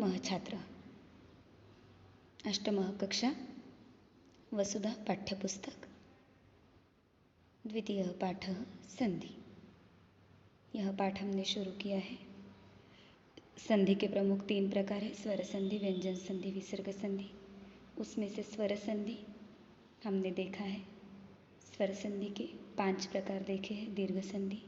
अष्टमः छात्रः, अष्टमः कक्षा, वसुधा पाठ्यपुस्तक, द्वितीयः पाठः संधि। यह पाठ हमने शुरू किया है। संधि के प्रमुख 3 प्रकार है, स्वर संधि, व्यंजन संधि, विसर्ग संधि। उसमें से स्वर संधि हमने देखा है। स्वर संधि के 5 प्रकार देखे हैं, दीर्घ संधि,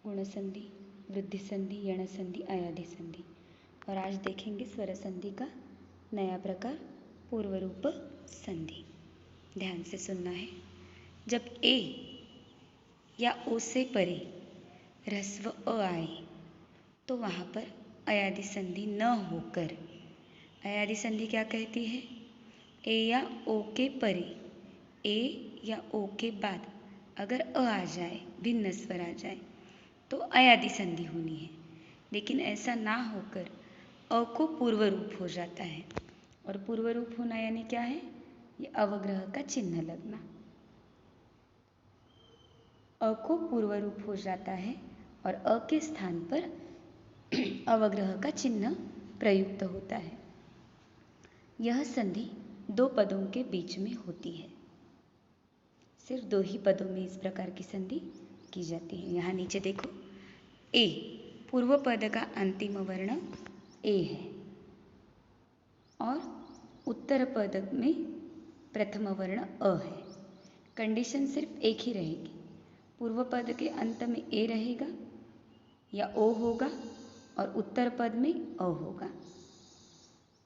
गुण संधि, वृद्धि संधि, यण संधि, अयादि संधि। और आज देखेंगे स्वर संधि का नया प्रकार, पूर्व रूप संधि। ध्यान से सुनना है। जब ए या ओ से परे ह्रस्व अ आए तो वहाँ पर अयादि संधि न होकर, अयादि संधि क्या कहती है? ए या ओ के परे, ए या ओ के बाद अगर अ आ जाए, भिन्न स्वर आ जाए तो अयादि संधि होनी है। लेकिन ऐसा ना होकर अ को पूर्व रूप हो जाता है। और पूर्व रूप होना यानी क्या है? ये अवग्रह का चिन्ह लगना। अ को पूर्व रूप हो जाता है और अ के स्थान पर अवग्रह का चिन्ह प्रयुक्त होता है। यह संधि 2 पदों के बीच में होती है। सिर्फ 2 ही पदों में इस प्रकार की संधि की जाती है। यहाँ नीचे देखो, ए पूर्व पद का अंतिम वर्ण ए है और उत्तर पद में प्रथम वर्ण अ है। कंडीशन सिर्फ एक ही रहेगी, पूर्व पद के अंत में ए रहेगा या ओ होगा और उत्तर पद में अ होगा।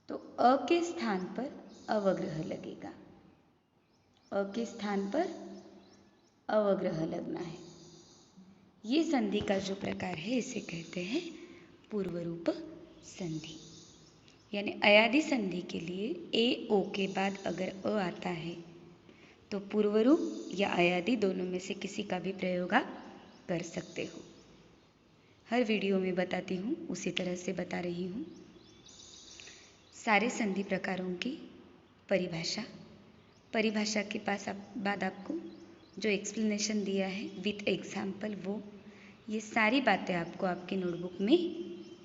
तो अ के स्थान पर अवग्रह लगेगा, अ के स्थान पर अवग्रह लगना है। ये संधि का जो प्रकार है इसे कहते हैं पूर्व रूप संधि। यानी अयादि संधि के लिए ए ओ के बाद अगर अ आता है तो पूर्व रूप या अयादि दोनों में से किसी का भी प्रयोग आप कर सकते हो। हर वीडियो में बताती हूँ, उसी तरह से बता रही हूँ। सारे संधि प्रकारों की परिभाषा के बाद आपको जो एक्सप्लेनेशन दिया है विथ एग्जाम्पल, वो ये सारी बातें आपको आपके नोटबुक में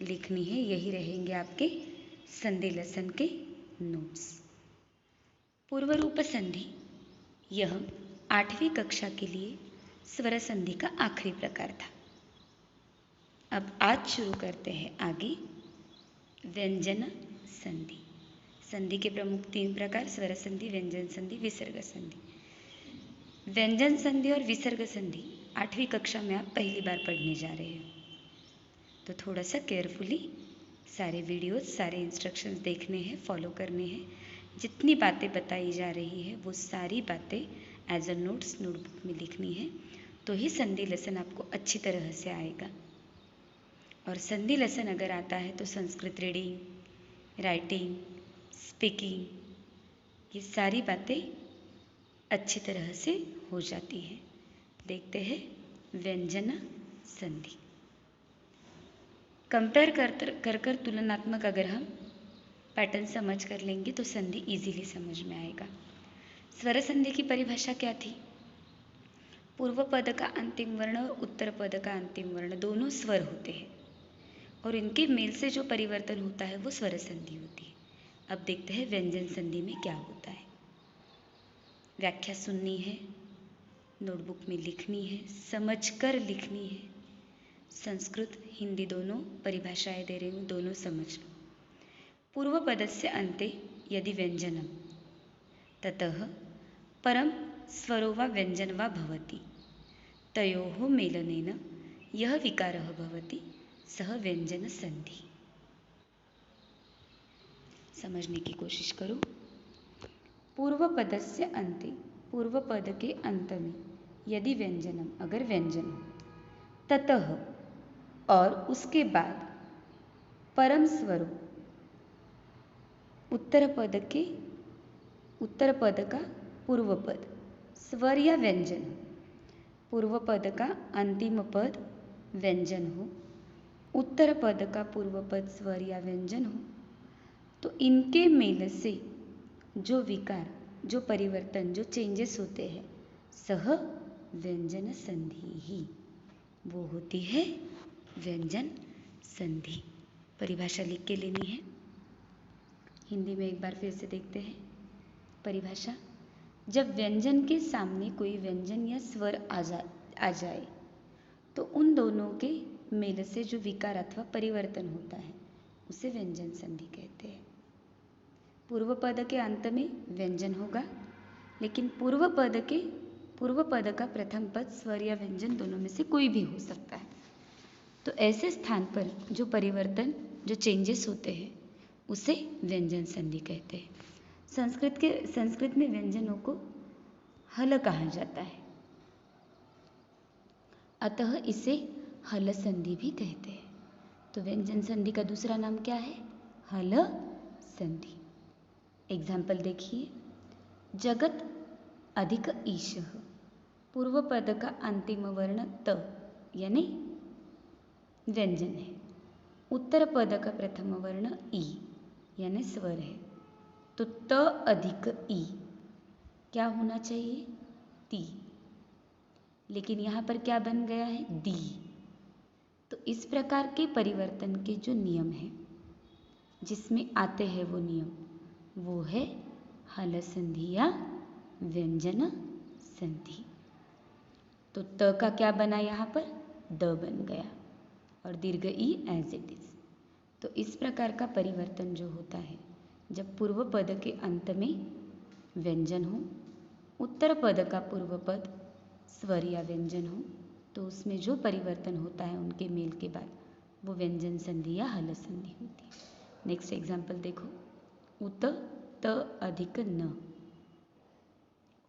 लिखनी है। यही रहेंगे आपके संधि लेसन के नोट्स। पूर्व रूप संधि यह 8वीं कक्षा के लिए स्वर संधि का आखिरी प्रकार था। अब आज शुरू करते हैं आगे व्यंजन संधि। संधि के प्रमुख 3 प्रकार, स्वर संधि, व्यंजन संधि, विसर्ग संधि। व्यंजन संधि और विसर्ग संधि 8वीं कक्षा में आप पहली बार पढ़ने जा रहे हो, तो थोड़ा सा केयरफुली सारे वीडियोस, सारे इंस्ट्रक्शंस देखने हैं, फॉलो करने हैं। जितनी बातें बताई जा रही है वो सारी बातें एज अ नोट्स नोटबुक में लिखनी है, तो ही संधि लेसन आपको अच्छी तरह से आएगा। और संधि लेसन अगर आता है तो संस्कृत रीडिंग, राइटिंग, स्पीकिंग, ये सारी बातें अच्छी तरह से हो जाती हैं। देखते हैं व्यंजन संधि। कंपेयर कर तुलनात्मक अगर हम पैटर्न समझ कर लेंगे तो संधि इजीली समझ में आएगा। स्वर संधि की परिभाषा क्या थी? पूर्व पद का अंतिम वर्ण और उत्तर पद का अंतिम वर्ण दोनों स्वर होते हैं और इनके मेल से जो परिवर्तन होता है वो स्वर संधि होती है। अब देखते हैं व्यंजन संधि में क्या होता है। व्याख्या सुननी है, नोटबुक में लिखनी है, समझकर लिखनी है। संस्कृत हिंदी दोनों परिभाषाएं दे रही हूँ, दोनों समझ लो। पूर्व पदस्य अन्ते यदि व्यंजनम ततः परम स्वरो वा व्यंजन वा भवति तयोः मेलनेन यह विकारः भवति सह व्यंजन संधि। समझने की कोशिश करो। पूर्व पदस्य अन्ते, पूर्व पद के अंत में यदि व्यंजनम, अगर व्यंजन हो, ततः और उसके बाद परम स्वरो, उत्तर पद का पूर्व पद स्वर या व्यंजन हो, पूर्व पद का अंतिम पद व्यंजन हो, उत्तर पद का पूर्व पद स्वर या व्यंजन हो, तो इनके मेल से जो विकार, जो परिवर्तन, जो चेंजेस होते हैं, सह व्यंजन संधि ही, वो होती है व्यंजन संधि। परिभाषा लिख के लेनी है। हिंदी में एक बार फिर से देखते हैं परिभाषा। जब व्यंजन के सामने कोई व्यंजन या स्वर आ जाए तो उन दोनों के मेल से जो विकार अथवा परिवर्तन होता है उसे व्यंजन संधि कहते हैं। पूर्व पद के अंत में व्यंजन होगा, लेकिन पूर्व पद का प्रथम पद स्वर या व्यंजन दोनों में से कोई भी हो सकता है। तो ऐसे स्थान पर जो परिवर्तन, जो चेंजेस होते हैं उसे व्यंजन संधि कहते हैं। संस्कृत में व्यंजनों को हल कहा जाता है, अतः इसे हल संधि भी कहते हैं। तो व्यंजन संधि का दूसरा नाम क्या है? हल संधि। एग्जाम्पल देखिए, जगत अधिक ईशः, पूर्व पद का अंतिम वर्ण त यानी व्यंजन है। उत्तर पद का प्रथम वर्ण ई यानी स्वर है। तो त अधिक ई क्या होना चाहिए? ती, लेकिन यहाँ पर क्या बन गया है? दी। तो इस प्रकार के परिवर्तन के जो नियम हैं, जिसमें आते हैं वो नियम, वो है हल संधि या व्यंजन संधि। तो त का क्या बना यहाँ पर? द बन गया और दीर्घ ई एज इट इज। तो इस प्रकार का परिवर्तन जो होता है, जब पूर्व पद के अंत में व्यंजन हो, उत्तर पद का पूर्व पद स्वर या व्यंजन हो, तो उसमें जो परिवर्तन होता है उनके मेल के बाद वो व्यंजन संधि या हल संधि होती है। नेक्स्ट एग्जाम्पल देखो, उत त अधिक न,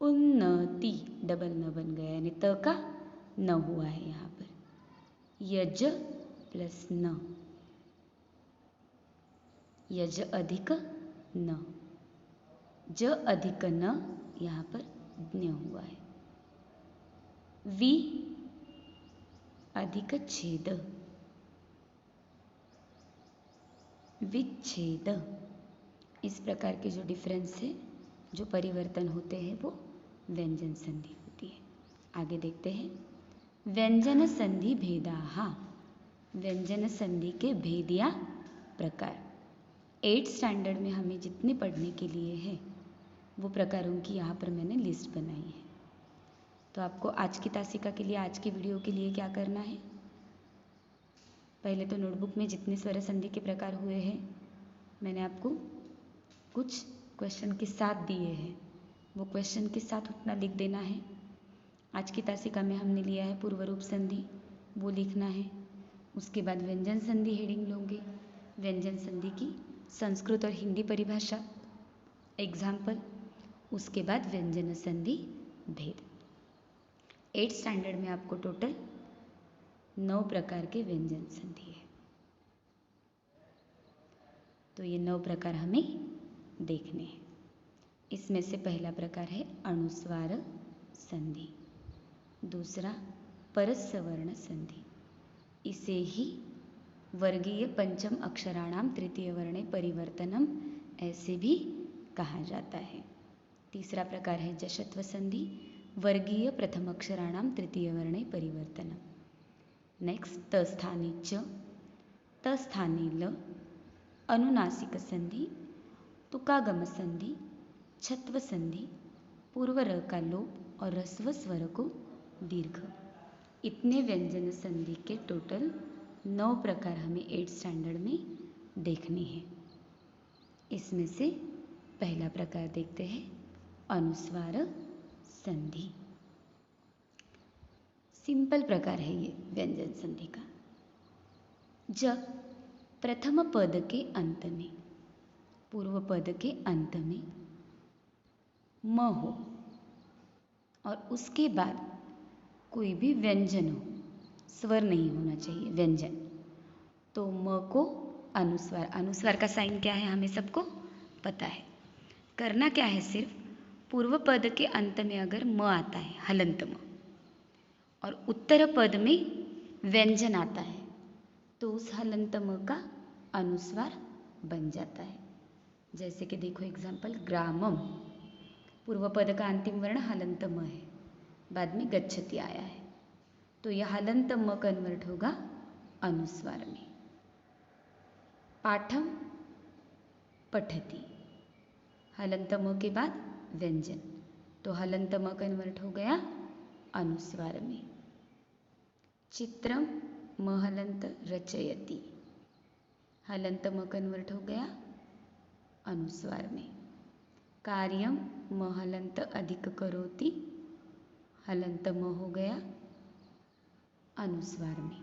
उन्नति, डबल न बन गया यानी त का न हुआ है यहाँ पर। यज प्लस न, यज अधिक न, ज अधिक न यहाँ पर ज्ञ हुआ है। वि अधिक छेद, विच्छेद। इस प्रकार के जो डिफरेंस है, जो परिवर्तन होते हैं, वो व्यंजन संधि होती है। आगे देखते हैं, व्यंजन संधि भेदाः, व्यंजन संधि के भेद या प्रकार। 8th स्टैंडर्ड में हमें जितने पढ़ने के लिए है वो प्रकारों की यहाँ पर मैंने लिस्ट बनाई है। तो आपको आज की तासिका के लिए, आज की वीडियो के लिए क्या करना है? पहले तो नोटबुक में जितने स्वर संधि के प्रकार हुए हैं मैंने आपको कुछ क्वेश्चन के साथ दिए हैं, वो क्वेश्चन के साथ उतना लिख देना है। आज की तासिका में हमने लिया है पूर्व रूप संधि, वो लिखना है। उसके बाद व्यंजन संधि हेडिंग लोगे, व्यंजन संधि की संस्कृत और हिंदी परिभाषा, एग्जाम्पल, उसके बाद व्यंजन संधि भेद। 8th स्टैंडर्ड में आपको टोटल 9 प्रकार के व्यंजन संधि है। तो ये 9 प्रकार हमें देखने हैं। इसमें से पहला प्रकार है अनुस्वार संधि, दूसरा परस्वर्ण संधि, इसे ही वर्गीय पंचम अक्षराणाम तृतीय वर्णे परिवर्तनम ऐसे भी कहा जाता है। तीसरा प्रकार है जशत्व संधि, वर्गीय प्रथम अक्षराणाम तृतीय वर्णे परिवर्तनम। नेक्स्ट तस्थानी च, तस्थानी ल, अनुनासिक संधि, तुकागम संधि, छत्व संधि, पूर्व र का लोप और ह्रस्व स्वर को दीर्घ। इतने व्यंजन संधि के टोटल 9 प्रकार हमें 8th स्टैंडर्ड में देखने हैं। इसमें से पहला प्रकार देखते हैं अनुस्वार संधि। सिंपल प्रकार है ये व्यंजन संधि का। जब प्रथम पद के अंत में, पूर्व पद के अंत में म हो और उसके बाद कोई भी व्यंजन हो, स्वर नहीं होना चाहिए, व्यंजन, तो म को अनुस्वार, अनुस्वार का साइन क्या है हमें सबको पता है। करना क्या है, सिर्फ पूर्व पद के अंत में अगर म आता है, हलंत म, और उत्तर पद में व्यंजन आता है, तो उस हलंत म का अनुस्वार बन जाता है। जैसे कि देखो एग्जाम्पल, ग्रामम, पूर्व पद का अंतिम वर्ण हलंत म है, बाद में गच्छति आया है, तो यह हलंत म कन्वर्ट होगा अनुस्वार में। पाठम, पठति। हलंत म के बाद व्यंजन, तो हलंत म कन्वर्ट हो गया अनुस्वार में। चित्रम म हलंत रचयति, हलंत म कन्वर्ट हो गया अनुस्वार में। कार्यम म हलंत अधिक करोति, हलंत म हो गया अनुस्वार में।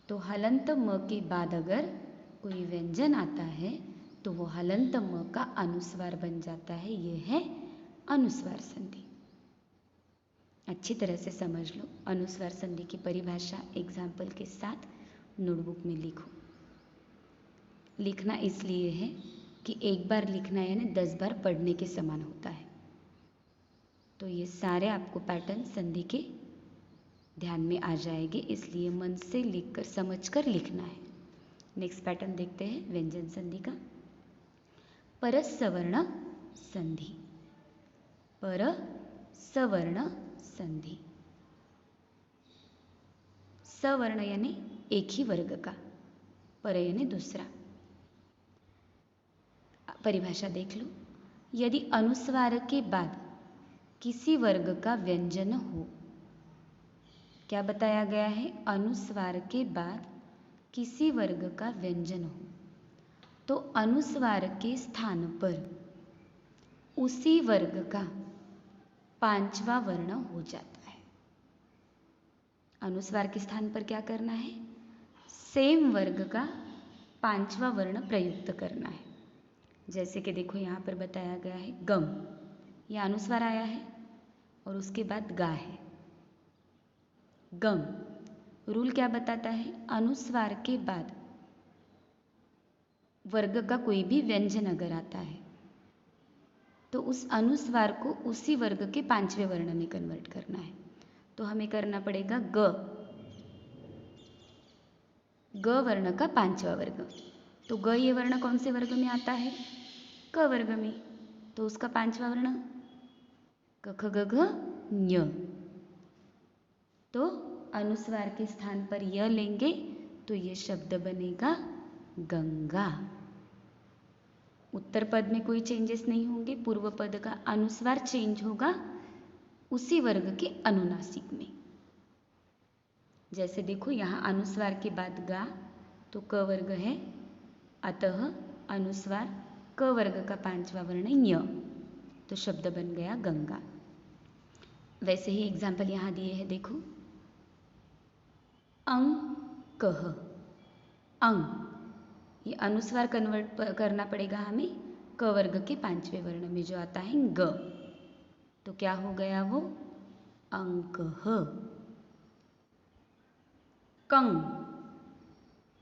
तो हलंत म के बाद अगर कोई व्यंजन आता है तो वो हलंत म का अनुस्वार बन जाता है, ये है अनुस्वार संधि। अच्छी तरह से समझ लो। अनुस्वार संधि की परिभाषा एग्जाम्पल के साथ नोटबुक में लिखो। लिखना इसलिए है कि एक बार लिखना यानी 10 बार पढ़ने के समान होता है। तो ये सारे आपको पैटर्न संधि के ध्यान में आ जाएंगे, इसलिए मन से लिखकर समझकर लिखना है। नेक्स्ट पैटर्न देखते हैं व्यंजन संधि का। परसवर्ण संधि, परसवर्ण संधि। सवर्ण यानी एक ही वर्ग का, पर यानी दूसरा। परिभाषा देख लो। यदि अनुस्वार के बाद किसी वर्ग का व्यंजन हो, क्या बताया गया है? अनुस्वार के बाद किसी वर्ग का व्यंजन हो तो अनुस्वार के स्थान पर उसी वर्ग का 5वां वर्ण हो जाता है। अनुस्वार के स्थान पर क्या करना है? सेम वर्ग का 5वां वर्ण प्रयुक्त करना है। जैसे कि देखो यहाँ पर बताया गया है गम, यह अनुस्वार आया है और उसके बाद गा है। गम रूल क्या बताता है? अनुस्वार के बाद वर्ग का कोई भी व्यंजन अगर आता है तो उस अनुस्वार को उसी वर्ग के 5वें वर्ण में कन्वर्ट करना है। तो हमें करना पड़ेगा ग वर्ण का 5वां वर्ग। तो ग ये वर्ण कौन से वर्ग में आता है? क वर्ग में। तो उसका 5वां वर्ण क ख ग घ ञ। तो अनुस्वार के स्थान पर य लेंगे तो ये शब्द बनेगा गंगा। उत्तर पद में कोई चेंजेस नहीं होंगे, पूर्व पद का अनुस्वार चेंज होगा उसी वर्ग के अनुनासिक में। जैसे देखो यहाँ अनुस्वार के बाद गा तो क वर्ग है, अतः अनुस्वार क वर्ग का 5वां वर्ण य, तो शब्द बन गया गंगा। वैसे ही एग्जाम्पल यहाँ दिए हैं, देखो अंकः, अंग ये अनुस्वार कन्वर्ट करना पड़ेगा हमें क वर्ग के 5वें वर्ण में जो आता है ग। तो क्या हो गया वो? अंकः। कंग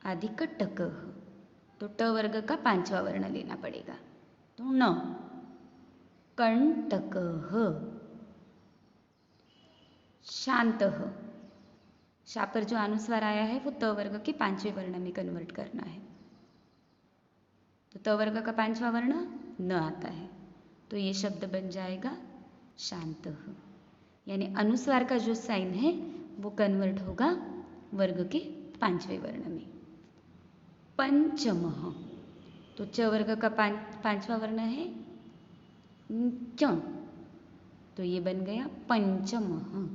आदि टकः, तो ट वर्ग का 5वां वर्ण लेना पड़ेगा, तो न। कंटकः। शांतः, शा पर जो अनुस्वार आया है वो त वर्ग के 5वें वर्ण में कन्वर्ट करना है। तो त वर्ग का 5वां वर्ण न आता है, तो ये शब्द बन जाएगा शांतः। यानी अनुस्वार का जो साइन है वो कन्वर्ट होगा वर्ग के 5वें वर्ण में। पंचमः, तो च वर्ग का 5वां वर्ण है च, तो ये बन गया पंचमः।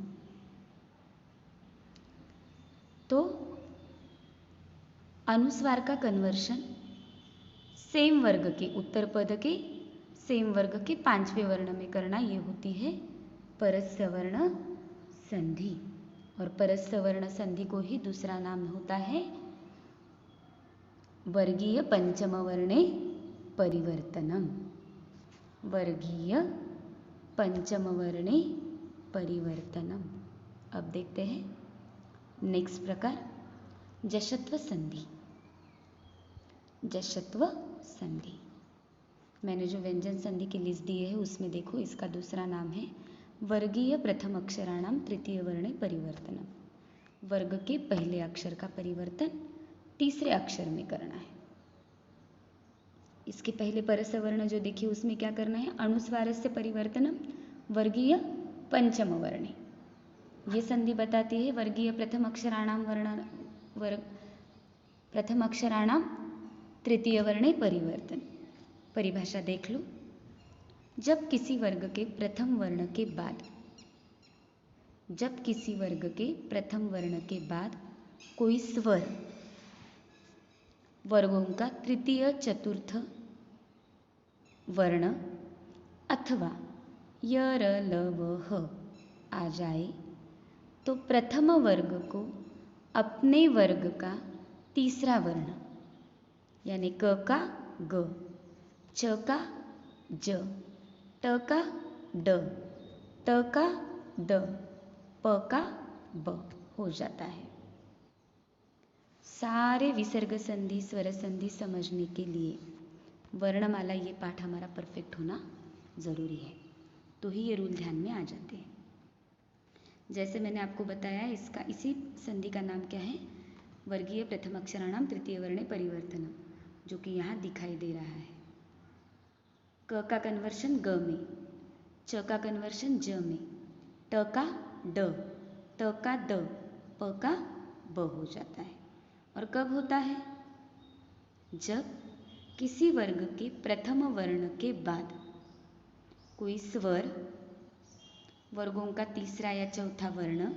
तो अनुस्वार का कन्वर्शन सेम वर्ग के, उत्तर पद के सेम वर्ग के 5वें वर्ण में करना, ये होती है परसवर्ण संधि। और परसवर्ण संधि को ही दूसरा नाम होता है वर्गीय पंचम वर्णे परिवर्तनम। वर्गीय पंचम वर्णे परिवर्तनम। अब देखते हैं नेक्स्ट प्रकार जशत्व संधि। जशत्व संधि, मैंने जो व्यंजन संधि की लिस्ट दी है उसमें देखो इसका दूसरा नाम है वर्गीय प्रथम अक्षराणाम तृतीय वर्णे परिवर्तनम। वर्ग के पहले अक्षर का परिवर्तन तीसरे अक्षर में करना है। इसके पहले परसवर्ण जो देखिए उसमें क्या करना है? अनुस्वारस्य परिवर्तनम वर्गीय पंचम वर्णे। ये संधि बताती है वर्गीय प्रथम अक्षराणाम प्रथम अक्षराणाम तृतीय वर्णे परिवर्तन। परिभाषा देख लो। जब किसी वर्ग के प्रथम वर्ण के बाद कोई स्वर वर्गों का तृतीय चतुर्थ वर्ण अथवा य र ल व ह आ जाए तो प्रथम वर्ग को अपने वर्ग का तीसरा वर्ण यानी क का ग, च का ज, ट का ड, त का द, प का ब हो जाता है। सारे विसर्ग संधि स्वर संधि समझने के लिए वर्णमाला ये पाठ हमारा परफेक्ट होना ज़रूरी है, तो ही ये रूल ध्यान में आ जाते हैं। जैसे मैंने आपको बताया, इसका इसी संधि का नाम क्या है, वर्गीय प्रथम अक्षराणाम तृतीय वर्णे परिवर्तनम, जो कि यहाँ दिखाई दे रहा है। क का कन्वर्शन ग में, च का कन्वर्शन ज में, ट का ड, त का द, प का ब हो जाता है। और कब होता है? जब किसी वर्ग के प्रथम वर्ण के बाद कोई स्वर वर्गों का तीसरा या चौथा वर्ण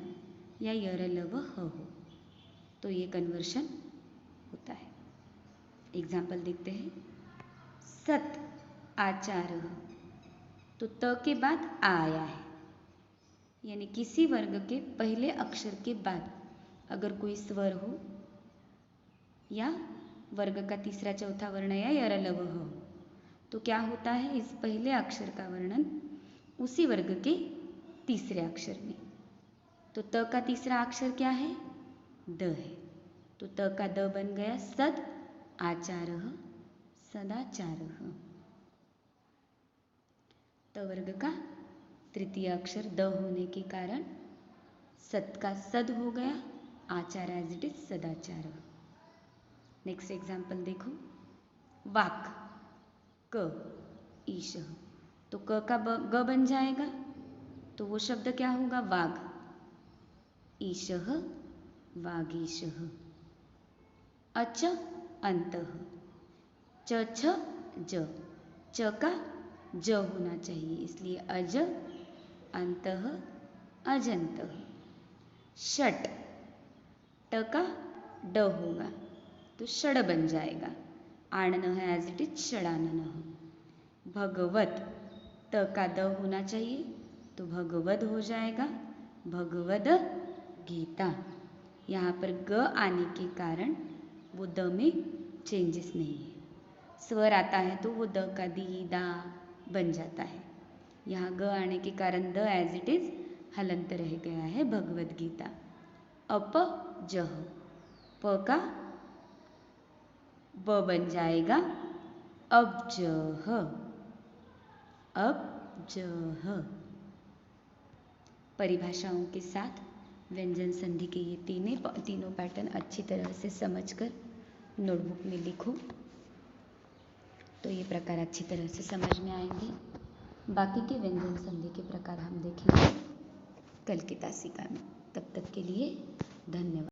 या य र ल व ह हो, तो ये कन्वर्शन होता है। एग्जाम्पल देखते हैं। सत आचार, तो त के बाद आ आया है, यानी किसी वर्ग के पहले अक्षर के बाद अगर कोई स्वर हो या वर्ग का तीसरा चौथा वर्ण या य र ल व ह हो, तो क्या होता है, इस पहले अक्षर का वर्णन उसी वर्ग के तीसरे अक्षर में। तो त का तीसरा अक्षर क्या है? द है, तो त का द बन गया सद आचारः, सदाचारः। त वर्ग का तृतीय अक्षर द होने के कारण सत का सद हो गया, आचार एज इट इज सदाचार। नेक्स्ट एग्जाम्पल देखो। वाक, क ईश, तो क का ग बन जाएगा, तो वो शब्द क्या होगा? वाघ, ईशः वागीशः। अच अंतः, च छ ज, च का ज होना चाहिए, इसलिए अज अंतः अजंतः। षट, ट का ड होगा तो षड बन जाएगा, आणन है एज इट इज षडानन। भगवत, त का द होना चाहिए तो भगवद हो जाएगा, भगवद गीता। यहाँ पर ग आने के कारण वो द में चेंजेस नहीं है। स्वर आता है तो वो द का दी दा बन जाता है। यहाँ ग आने के कारण द एज इट इज हलंत रह गया है, भगवद गीता। अप जह, प का ब बन जाएगा अब्जह, अब्जह। परिभाषाओं के साथ व्यंजन संधि के ये तीनों पैटर्न अच्छी तरह से समझकर नोटबुक में लिखो, तो ये प्रकार अच्छी तरह से समझ में आएंगे। बाकी के व्यंजन संधि के प्रकार हम देखेंगे कल की तासिका में। तब तक के लिए धन्यवाद।